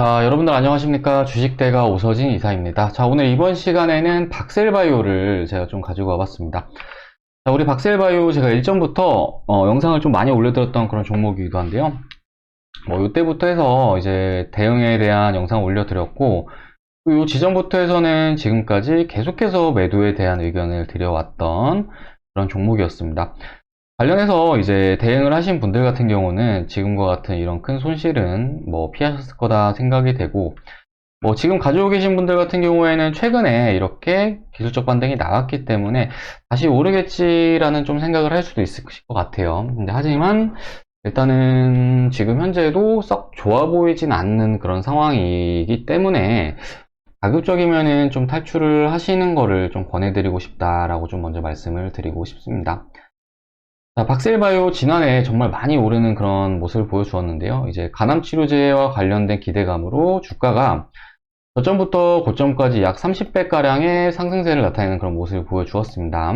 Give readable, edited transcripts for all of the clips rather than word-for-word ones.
자, 여러분들 안녕하십니까? 주식대가 오서진 이사입니다. 자, 오늘 이번 시간에는 박셀바이오를 제가 좀 가지고 와봤습니다. 자, 우리 박셀바이오 제가 일전부터 영상을 좀 많이 올려드렸던 그런 종목이기도 한데요. 이때부터 해서 이제 대응에 대한 영상 올려드렸고, 요 지점부터 해서는 지금까지 계속해서 매도에 대한 의견을 드려왔던 그런 종목이었습니다. 관련해서 이제 대응을 하신 분들 같은 경우는 지금과 같은 이런 큰 손실은 피하셨을 거다 생각이 되고, 지금 가지고 계신 분들 같은 경우에는 최근에 이렇게 기술적 반등이 나왔기 때문에 다시 오르겠지라는 좀 생각을 할 수도 있을 것 같아요. 근데 하지만 일단은 지금 현재도 썩 좋아 보이진 않는 그런 상황이기 때문에 가급적이면은 좀 탈출을 하시는 거를 좀 권해드리고 싶다라고 좀 먼저 말씀을 드리고 싶습니다. 자, 박셀바이오 지난해 정말 많이 오르는 그런 모습을 보여주었는데요. 이제 간암치료제와 관련된 기대감으로 주가가 저점부터 고점까지 약 30배가량의 상승세를 나타내는 그런 모습을 보여주었습니다.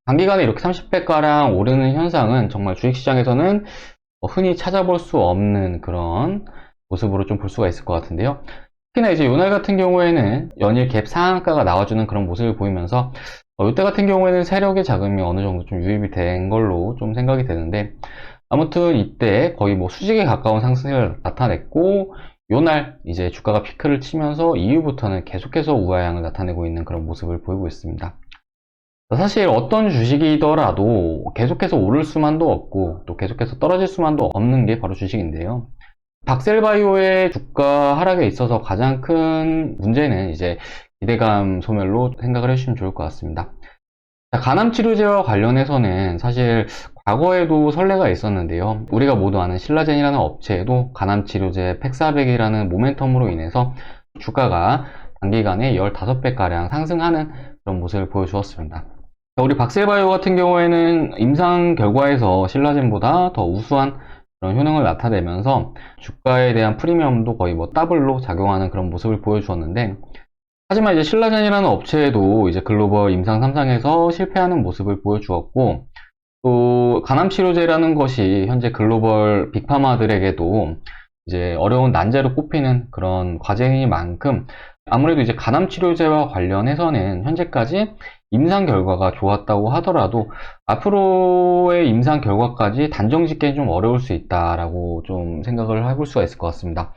단기간에 이렇게 30배가량 오르는 현상은 정말 주식시장에서는 흔히 찾아볼 수 없는 그런 모습으로 좀 볼 수가 있을 것 같은데요. 특히나 이제 요날 같은 경우에는 연일 갭 상한가가 나와주는 그런 모습을 보이면서 이때 같은 경우에는 세력의 자금이 어느 정도 좀 유입이 된 걸로 좀 생각이 되는데, 아무튼 이때 거의 수직에 가까운 상승을 나타냈고, 요날 이제 주가가 피크를 치면서 이후부터는 계속해서 우하향을 나타내고 있는 그런 모습을 보이고 있습니다. 사실 어떤 주식이더라도 계속해서 오를 수만도 없고 또 계속해서 떨어질 수만도 없는 게 바로 주식인데요. 박셀바이오의 주가 하락에 있어서 가장 큰 문제는 이제 기대감 소멸로 생각을 해주시면 좋을 것 같습니다. 간암치료제와 관련해서는 사실 과거에도 선례가 있었는데요. 우리가 모두 아는 신라젠이라는 업체에도 간암치료제 팩사백이라는 모멘텀으로 인해서 주가가 단기간에 15배가량 상승하는 그런 모습을 보여주었습니다. 우리 박셀바이오 같은 경우에는 임상 결과에서 신라젠보다 더 우수한 그런 효능을 나타내면서 주가에 대한 프리미엄도 거의 더블로 작용하는 그런 모습을 보여주었는데, 하지만 이제 신라젠이라는 업체에도 이제 글로벌 임상 3상에서 실패하는 모습을 보여주었고, 또 간암치료제라는 것이 현재 글로벌 빅파마들에게도 이제 어려운 난제로 꼽히는 그런 과제인 만큼 아무래도 이제 간암치료제와 관련해서는 현재까지 임상 결과가 좋았다고 하더라도 앞으로의 임상 결과까지 단정 짓기는 좀 어려울 수 있다라고 좀 생각을 해볼 수가 있을 것 같습니다.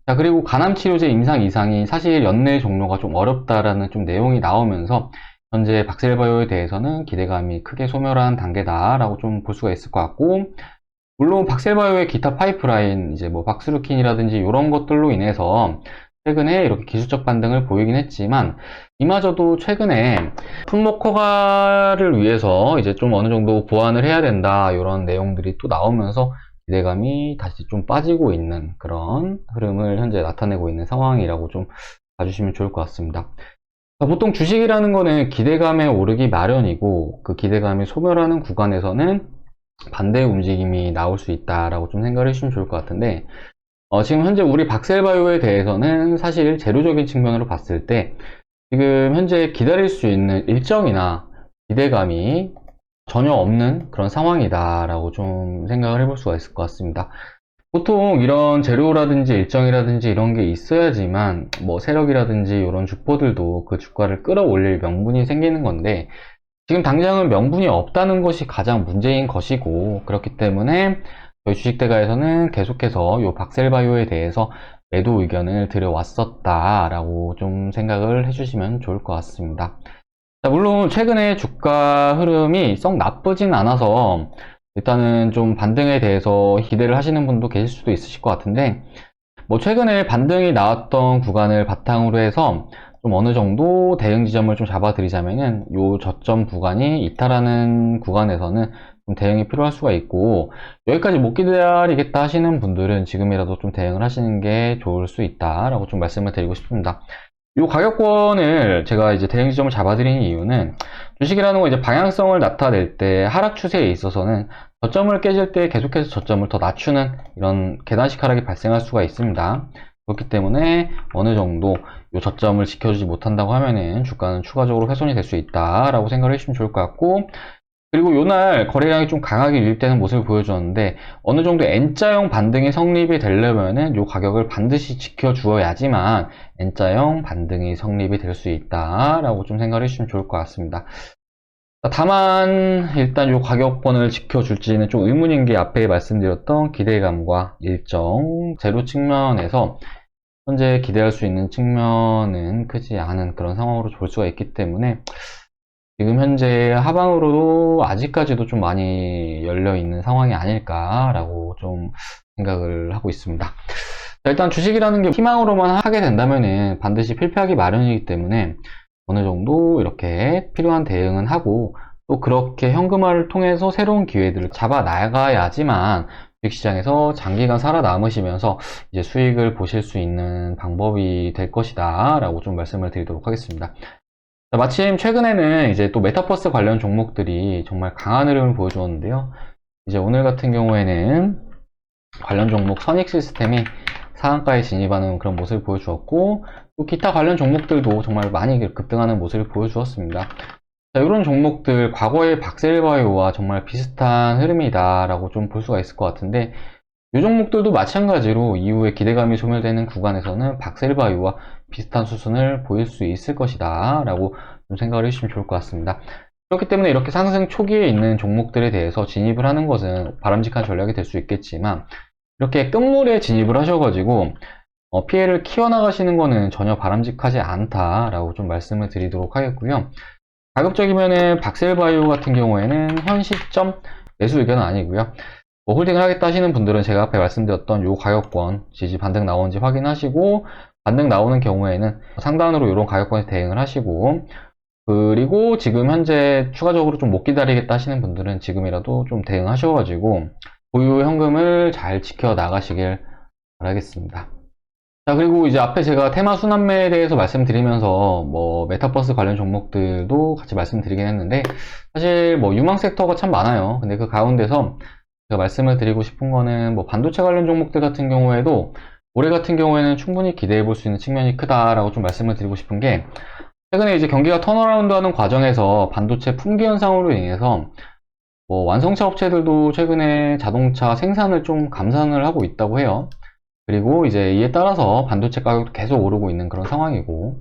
자, 그리고 간암치료제 임상 이상이 사실 연내 종료가 좀 어렵다라는 좀 내용이 나오면서 현재 박셀바이오에 대해서는 기대감이 크게 소멸한 단계다라고 좀 볼 수가 있을 것 같고, 물론 박셀바이오의 기타 파이프라인, 이제 박스루킨이라든지 이런 것들로 인해서 최근에 이렇게 기술적 반등을 보이긴 했지만, 이마저도 최근에 품목 허가를 위해서 이제 좀 어느 정도 보완을 해야 된다, 이런 내용들이 또 나오면서 기대감이 다시 좀 빠지고 있는 그런 흐름을 현재 나타내고 있는 상황이라고 좀 봐주시면 좋을 것 같습니다. 보통 주식이라는 거는 기대감에 오르기 마련이고, 그 기대감이 소멸하는 구간에서는 반대의 움직임이 나올 수 있다라고 좀 생각을 해주시면 좋을 것 같은데, 지금 현재 우리 박셀바이오에 대해서는 사실 재료적인 측면으로 봤을 때 지금 현재 기다릴 수 있는 일정이나 기대감이 전혀 없는 그런 상황이다라고 좀 생각을 해볼 수가 있을 것 같습니다. 보통 이런 재료라든지 일정이라든지 이런 게 있어야지만 세력이라든지 이런 주포들도 그 주가를 끌어올릴 명분이 생기는 건데, 지금 당장은 명분이 없다는 것이 가장 문제인 것이고, 그렇기 때문에 저희 주식대가에서는 계속해서 이 박셀바이오에 대해서 매도 의견을 드려왔었다라고 좀 생각을 해주시면 좋을 것 같습니다. 자, 물론 최근에 주가 흐름이 썩 나쁘진 않아서 일단은 좀 반등에 대해서 기대를 하시는 분도 계실 수도 있으실 것 같은데, 최근에 반등이 나왔던 구간을 바탕으로 해서 좀 어느 정도 대응 지점을 좀 잡아드리자면은 요 저점 구간이 이탈하는 구간에서는 좀 대응이 필요할 수가 있고, 여기까지 못 기다리겠다 하시는 분들은 지금이라도 좀 대응을 하시는 게 좋을 수 있다라고 좀 말씀을 드리고 싶습니다. 이 가격권을 제가 이제 대응 지점을 잡아드리는 이유는, 주식이라는 건 이제 방향성을 나타낼 때 하락 추세에 있어서는 저점을 깨질 때 계속해서 저점을 더 낮추는 이런 계단식 하락이 발생할 수가 있습니다. 그렇기 때문에 어느 정도 이 저점을 지켜주지 못한다고 하면은 주가는 추가적으로 훼손이 될 수 있다라고 생각을 해주시면 좋을 것 같고, 그리고 요날 거래량이 좀 강하게 유입되는 모습을 보여주었는데 어느 정도 N자형 반등이 성립이 되려면은 요 가격을 반드시 지켜주어야지만 N자형 반등이 성립이 될 수 있다라고 좀 생각을 해주시면 좋을 것 같습니다. 다만 일단 요 가격권을 지켜줄지는 좀 의문인 게 앞에 말씀드렸던 기대감과 일정 제로 측면에서 현재 기대할 수 있는 측면은 크지 않은 그런 상황으로 볼 수가 있기 때문에 지금 현재 하방으로도 아직까지도 좀 많이 열려 있는 상황이 아닐까라고 좀 생각을 하고 있습니다. 자, 일단 주식이라는 게 희망으로만 하게 된다면은 반드시 필패하기 마련이기 때문에 어느 정도 이렇게 필요한 대응은 하고 또 그렇게 현금화를 통해서 새로운 기회들을 잡아 나가야지만 주식시장에서 장기간 살아남으시면서 이제 수익을 보실 수 있는 방법이 될 것이다 라고 좀 말씀을 드리도록 하겠습니다. 자, 마침 최근에는 이제 또 메타버스 관련 종목들이 정말 강한 흐름을 보여주었는데요. 이제 오늘 같은 경우에는 관련 종목 선익 시스템이 상한가에 진입하는 그런 모습을 보여주었고 또 기타 관련 종목들도 정말 많이 급등하는 모습을 보여주었습니다. 자, 이런 종목들 과거의 박셀바이오와 정말 비슷한 흐름이다 라고 좀 볼 수가 있을 것 같은데 이 종목들도 마찬가지로 이후에 기대감이 소멸되는 구간에서는 박셀바이오와 비슷한 수순을 보일 수 있을 것이다 라고 좀 생각을 해주시면 좋을 것 같습니다. 그렇기 때문에 이렇게 상승 초기에 있는 종목들에 대해서 진입을 하는 것은 바람직한 전략이 될 수 있겠지만 이렇게 끝물에 진입을 하셔가지고 피해를 키워나가시는 것은 전혀 바람직하지 않다라고 좀 말씀을 드리도록 하겠고요. 가급적이면은 박셀바이오 같은 경우에는 현 시점 매수 의견은 아니고요. 뭐 홀딩을 하겠다 하시는 분들은 제가 앞에 말씀드렸던 요 가격권 지지 반등 나오는지 확인하시고 반등 나오는 경우에는 상단으로 이런 가격권에 대응을 하시고 그리고 지금 현재 추가적으로 좀 못 기다리겠다 하시는 분들은 지금이라도 좀 대응하셔가지고 보유 현금을 잘 지켜 나가시길 바라겠습니다. 자, 그리고 이제 앞에 제가 테마 순환매에 대해서 말씀드리면서 뭐 메타버스 관련 종목들도 같이 말씀드리긴 했는데 사실 뭐 유망 섹터가 참 많아요. 근데 그 가운데서 제가 말씀을 드리고 싶은 거는 뭐 반도체 관련 종목들 같은 경우에도 올해 같은 경우에는 충분히 기대해 볼 수 있는 측면이 크다라고 좀 말씀을 드리고 싶은 게 최근에 이제 경기가 턴어라운드 하는 과정에서 반도체 품귀 현상으로 인해서 뭐 완성차 업체들도 최근에 자동차 생산을 좀 감산을 하고 있다고 해요. 그리고 이제 이에 따라서 반도체 가격도 계속 오르고 있는 그런 상황이고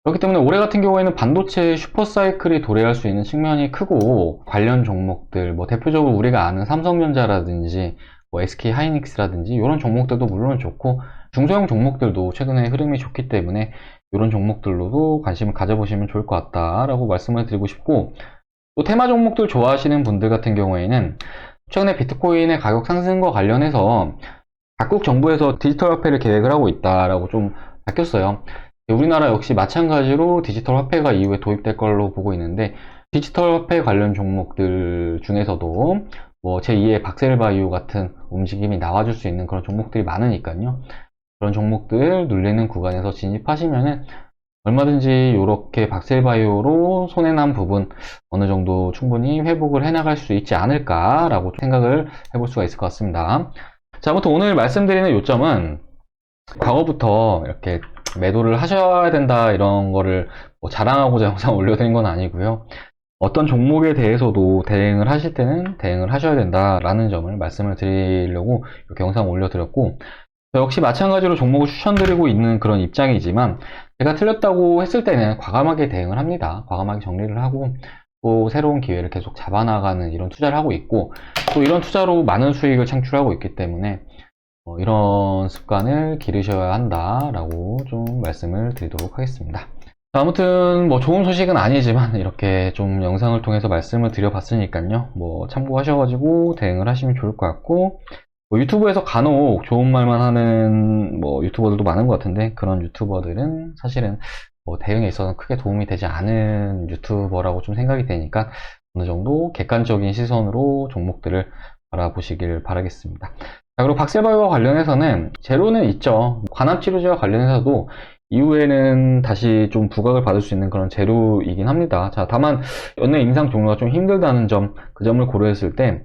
그렇기 때문에 올해 같은 경우에는 반도체 슈퍼사이클이 도래할 수 있는 측면이 크고 관련 종목들 뭐 대표적으로 우리가 아는 삼성전자라든지 뭐 SK 하이닉스라든지 이런 종목들도 물론 좋고 중소형 종목들도 최근에 흐름이 좋기 때문에 이런 종목들로도 관심을 가져보시면 좋을 것 같다라고 말씀을 드리고 싶고 또 테마 종목들 좋아하시는 분들 같은 경우에는 최근에 비트코인의 가격 상승과 관련해서 각국 정부에서 디지털 화폐를 계획을 하고 있다라고 좀 밝혔어요. 우리나라 역시 마찬가지로 디지털 화폐가 이후에 도입될 걸로 보고 있는데 디지털 화폐 관련 종목들 중에서도 뭐 제2의 박셀바이오 같은 움직임이 나와줄 수 있는 그런 종목들이 많으니까요. 그런 종목들 눌리는 구간에서 진입하시면은 얼마든지 이렇게 박셀바이오로 손해난 부분 어느 정도 충분히 회복을 해나갈 수 있지 않을까라고 생각을 해볼 수가 있을 것 같습니다. 자, 아무튼 오늘 말씀드리는 요점은 과거부터 이렇게 매도를 하셔야 된다 이런 거를 뭐 자랑하고자 영상 올려드린 건 아니고요. 어떤 종목에 대해서도 대응을 하실 때는 대응을 하셔야 된다라는 점을 말씀을 드리려고 이렇게 영상 올려드렸고 역시 마찬가지로 종목을 추천드리고 있는 그런 입장이지만 제가 틀렸다고 했을 때는 과감하게 대응을 합니다. 과감하게 정리를 하고 또 새로운 기회를 계속 잡아나가는 이런 투자를 하고 있고 또 이런 투자로 많은 수익을 창출하고 있기 때문에 이런 습관을 기르셔야 한다라고 좀 말씀을 드리도록 하겠습니다. 아무튼 뭐 좋은 소식은 아니지만 이렇게 좀 영상을 통해서 말씀을 드려봤으니까요. 뭐 참고하셔가지고 대응을 하시면 좋을 것 같고 뭐 유튜브에서 간혹 좋은 말만 하는 뭐 유튜버들도 많은 것 같은데 그런 유튜버들은 사실은 뭐 대응에 있어서 크게 도움이 되지 않은 유튜버라고 좀 생각이 되니까 어느 정도 객관적인 시선으로 종목들을 바라보시길 바라겠습니다. 자, 그리고 박셀바이오와 관련해서는 제로는 있죠. 관합치료제와 관련해서도 이후에는 다시 좀 부각을 받을 수 있는 그런 재료이긴 합니다. 자, 다만 연내 임상 종료가 좀 힘들다는 점, 그 점을 고려했을 때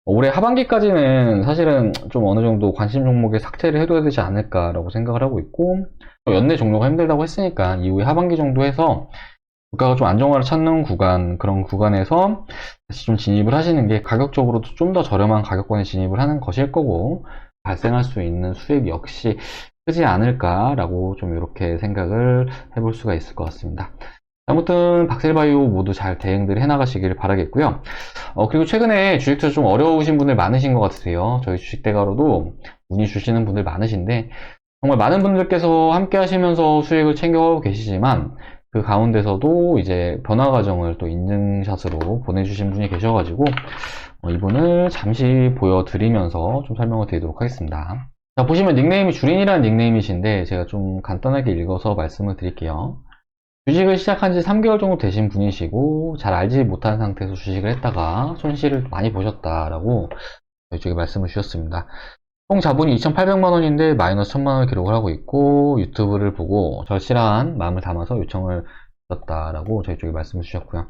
올해 하반기까지는 사실은 좀 어느 정도 관심 종목에 삭제를 해둬야 되지 않을까라고 생각을 하고 있고 연내 종료가 힘들다고 했으니까 이후에 하반기 정도 해서 주가가 좀 안정화를 찾는 구간, 그런 구간에서 다시 좀 진입을 하시는 게 가격적으로도 좀 더 저렴한 가격권에 진입을 하는 것일 거고, 발생할 수 있는 수익 역시 크지 않을까라고 좀 이렇게 생각을 해볼 수가 있을 것 같습니다. 아무튼 박셀바이오 모두 잘 대응들 해나가시길 바라겠고요. 그리고 최근에 주식 투자 좀 어려우신 분들 많으신 것 같으세요. 저희 주식대가로도 문의 주시는 분들 많으신데, 정말 많은 분들께서 함께 하시면서 수익을 챙겨가고 계시지만, 그 가운데서도 이제 변화 과정을 또 인증샷으로 보내주신 분이 계셔가지고, 이분을 잠시 보여드리면서 좀 설명을 드리도록 하겠습니다. 자, 보시면 닉네임이 주린이라는 닉네임이신데, 제가 좀 간단하게 읽어서 말씀을 드릴게요. 주식을 시작한 지 3개월 정도 되신 분이시고, 잘 알지 못한 상태에서 주식을 했다가 손실을 많이 보셨다라고 이쪽에 말씀을 주셨습니다. 총 자본이 2,800만 원인데 마이너스 1,000만 원을 기록을 하고 있고, 유튜브를 보고 절실한 마음을 담아서 요청을 드렸다라고 저희 쪽에 말씀을 주셨고요.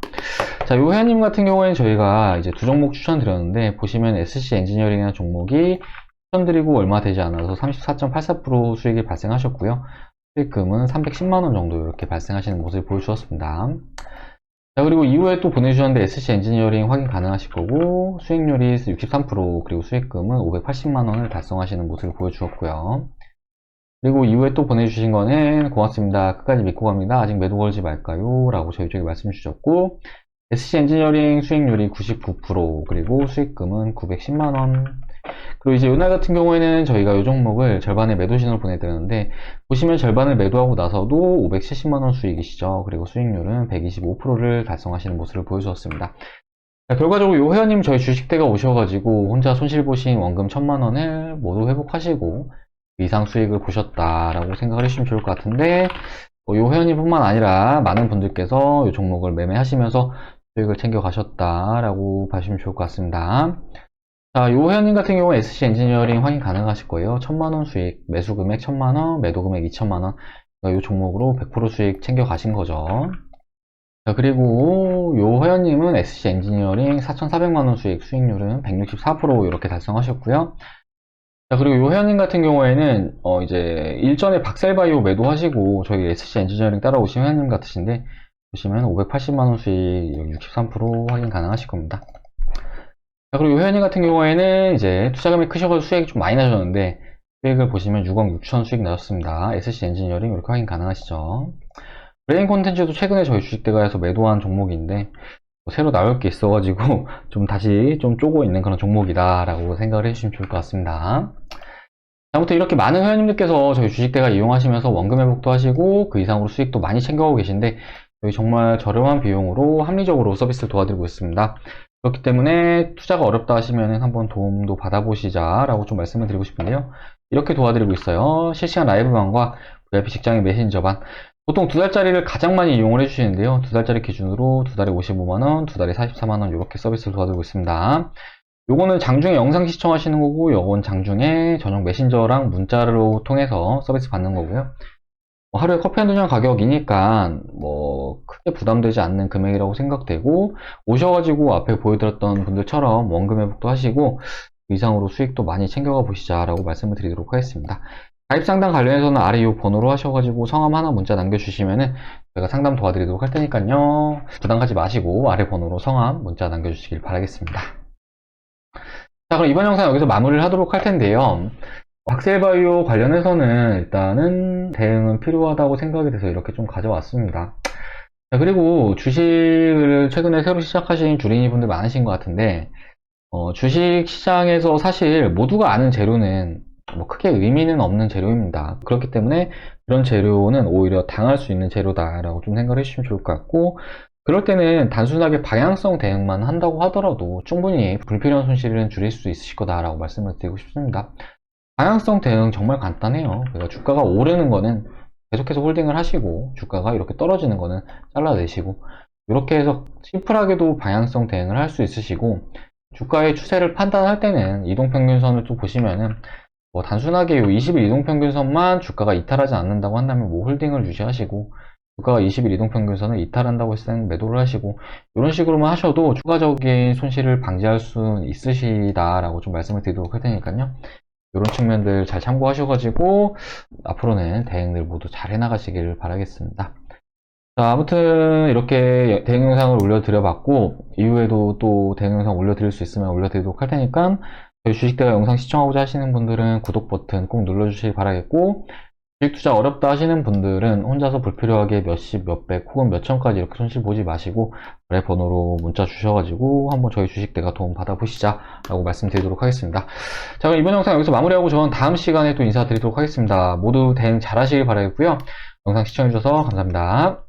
자, 요 회원님 같은 경우에는 저희가 이제 두 종목 추천드렸는데, 보시면 SC 엔지니어링이라는 종목이 추천드리고 얼마 되지 않아서 34.84% 수익이 발생하셨고요. 수익금은 310만 원 정도 이렇게 발생하시는 모습을 보여주었습니다. 자, 그리고 이후에 또 보내주셨는데 SC 엔지니어링 확인 가능하실 거고, 수익률이 63%, 그리고 수익금은 580만 원을 달성하시는 모습을 보여주었고요. 그리고 이후에 또 보내주신 거는 고맙습니다. 끝까지 믿고 갑니다. 아직 매도 걸지 말까요? 라고 저희 쪽에 말씀 주셨고, SC 엔지니어링 수익률이 99%, 그리고 수익금은 910만 원. 그리고 이제 요날 같은 경우에는 저희가 이 종목을 절반의 매도 신호를 보내드렸는데, 보시면 절반을 매도하고 나서도 570만원 수익이시죠. 그리고 수익률은 125%를 달성하시는 모습을 보여주었습니다. 자, 결과적으로 요 회원님 저희 주식대가 오셔가지고 혼자 손실 보신 원금 1,000만원을 모두 회복하시고 그 이상 수익을 보셨다라고 생각을 해주시면 좋을 것 같은데, 요 회원님뿐만 아니라 많은 분들께서 이 종목을 매매하시면서 수익을 챙겨 가셨다라고 봐주시면 좋을 것 같습니다. 자, 요 회원님 같은 경우는 SC 엔지니어링 확인 가능하실 거예요. 1,000만원 수익, 매수 금액 1,000만원, 매도 금액 2,000만원. 요 종목으로 100% 수익 챙겨 가신 거죠. 자, 그리고 요 회원님은 SC 엔지니어링 4,400만원 수익, 수익률은 164% 이렇게 달성하셨고요. 자, 그리고 요 회원님 같은 경우에는, 이제 일전에 박셀바이오 매도하시고 저희 SC 엔지니어링 따라오신 회원님 같으신데, 보시면 580만원 수익 63% 확인 가능하실 겁니다. 자, 그리고 회원님 같은 경우에는 이제 투자금이 크셔서 수익이 좀 많이 나셨는데, 수익을 보시면 6억 6천 수익 나셨습니다. SC 엔지니어링 이렇게 확인 가능하시죠. 브레인 콘텐츠도 최근에 저희 주식대가에서 매도한 종목인데, 새로 나올 게 있어가지고 좀 다시 좀 쪼고 있는 그런 종목이다라고 생각을 해주시면 좋을 것 같습니다. 아무튼 이렇게 많은 회원님들께서 저희 주식대가 이용하시면서 원금 회복도 하시고 그 이상으로 수익도 많이 챙겨가고 계신데, 저희 정말 저렴한 비용으로 합리적으로 서비스를 도와드리고 있습니다. 그렇기 때문에 투자가 어렵다 하시면 한번 도움도 받아보시자 라고 좀 말씀을 드리고 싶은데요. 이렇게 도와드리고 있어요. 실시간 라이브방과 VIP 직장인 메신저방. 보통 두 달짜리를 가장 많이 이용을 해주시는데요. 두 달짜리 기준으로 두 달에 55만원, 두 달에 44만원 이렇게 서비스를 도와드리고 있습니다. 요거는 장중에 영상 시청하시는 거고, 요건 장중에 전용 메신저랑 문자로 통해서 서비스 받는 거고요. 하루에 커피 한두 잔 가격이니까 뭐 크게 부담되지 않는 금액이라고 생각되고, 오셔가지고 앞에 보여드렸던 분들처럼 원금 회복도 하시고 그 이상으로 수익도 많이 챙겨가 보시자라고 말씀을 드리도록 하겠습니다. 가입 상담 관련해서는 아래 이 번호로 하셔가지고 성함 하나 문자 남겨주시면은 제가 상담 도와드리도록 할 테니까요. 부담 가지 마시고 아래 번호로 성함 문자 남겨주시길 바라겠습니다. 자, 그럼 이번 영상 여기서 마무리를 하도록 할 텐데요. 박셀바이오 관련해서는 일단은 대응은 필요하다고 생각이 돼서 이렇게 좀 가져왔습니다. 자, 그리고 주식을 최근에 새로 시작하신 주린이 분들 많으신 것 같은데, 주식 시장에서 사실 모두가 아는 재료는 뭐 크게 의미는 없는 재료입니다. 그렇기 때문에 그런 재료는 오히려 당할 수 있는 재료다라고 좀 생각을 해주시면 좋을 것 같고, 그럴 때는 단순하게 방향성 대응만 한다고 하더라도 충분히 불필요한 손실은 줄일 수 있으실 거다라고 말씀을 드리고 싶습니다. 방향성 대응 정말 간단해요. 그러니까 주가가 오르는 거는 계속해서 홀딩을 하시고, 주가가 이렇게 떨어지는 거는 잘라내시고, 이렇게 해서 심플하게도 방향성 대응을 할 수 있으시고, 주가의 추세를 판단할 때는 이동평균선을 또 보시면은 뭐 단순하게 20일 이동평균선만 주가가 이탈하지 않는다고 한다면 뭐 홀딩을 유지하시고, 주가가 20일 이동평균선을 이탈한다고 했을 때는 매도를 하시고, 이런 식으로만 하셔도 추가적인 손실을 방지할 수 있으시다라고 좀 말씀을 드리도록 할 테니까요. 이런 측면들 잘 참고하셔가지고 앞으로는 대응들 모두 잘 해나가시길 바라겠습니다. 자, 아무튼 이렇게 대응 영상을 올려드려 봤고, 이후에도 또 대응 영상 올려드릴 수 있으면 올려드리도록 할 테니까, 저희 주식대가 영상 시청하고자 하시는 분들은 구독 버튼 꼭 눌러주시기 바라겠고, 주식 투자 어렵다 하시는 분들은 혼자서 불필요하게 몇십, 몇백 혹은 몇천까지 이렇게 손실 보지 마시고, 거래 번호로 문자 주셔가지고 한번 저희 주식대가 도움 받아보시자 라고 말씀드리도록 하겠습니다. 자, 그럼 이번 영상 여기서 마무리하고 저는 다음 시간에 또 인사드리도록 하겠습니다. 모두 대응 잘 하시길 바라겠고요. 영상 시청해주셔서 감사합니다.